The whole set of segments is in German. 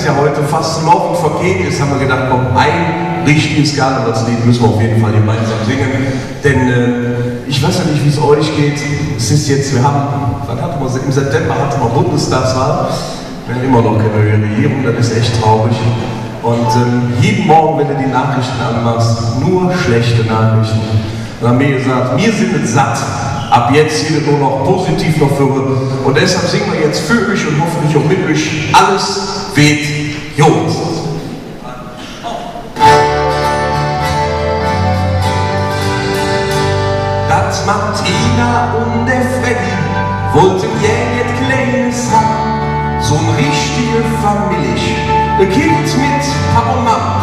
ja heute fast zum Lauf und Vergehen ist, haben wir gedacht, komm, ein richtiges Karnevalslied müssen wir auf jeden Fall gemeinsam singen. Denn ich weiß ja nicht, wie es euch geht. Es ist jetzt, wir haben, wann hatten wir, im September hatten wir Bundestagswahl. Wir haben immer noch keine Regierung, das ist echt traurig. Und jeden Morgen, wenn du die Nachrichten anmachst, nur schlechte Nachrichten. Dann haben wir gesagt, wir sind satt. Ab jetzt hier nur noch positiv noch für. Und deshalb singen wir jetzt für euch und hoffentlich auch mit euch. Alles wird gut. Das Martina und der Freddy wollten ja nicht Kleines haben. So ein richtige Familie. Ein Kind mit Papa und Mama.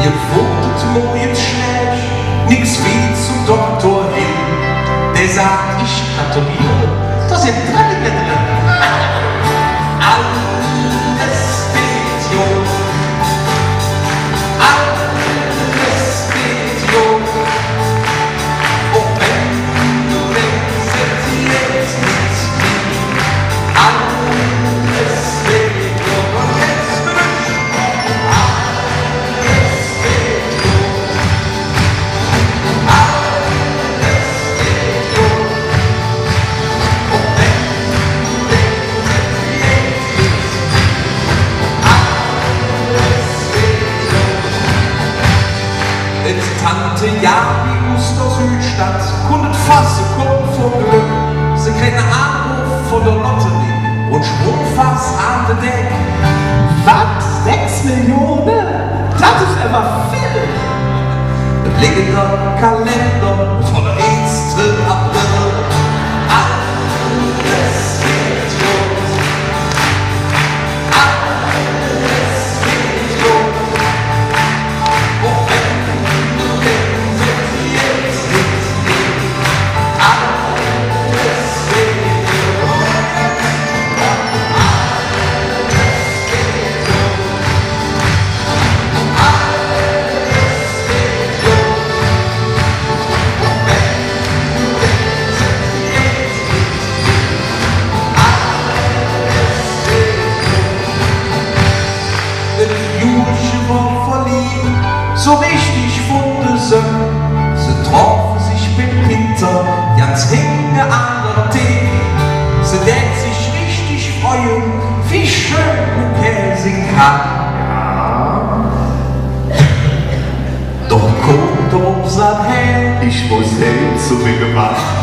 Ihr wohntet morgens schlecht. Nix wie zum Doktor hin. Der sagt, ich gratuliere, da sind Tränen drin. Alles wird gut. Alles wird gut. Und wenn du denkst, jetzt nichts mehr, alles wird gut. Und jetzt bin ich, alles wird gut. Tante Jari aus der Südstadt kundet fassen, kommen vor Glück. Sie kriegen einen Anruf von der Lotterie und schwungfass an den Deck. Was? 6 Millionen? Das ist aber viel! Das liegt in der Kalender von der 1. April. Alles wird gut. Alles wird gut. Und wenn du denkst, jetzt nichts mehr, alles wird gut. So richtig funde sie trafen sich mit Winter, ganz hinge an der Tee. Sie denkt sich richtig freuen, wie schön Käse kann. Ja. Doch kommt der Umsatz her, Ich muss hin zu mir gemacht.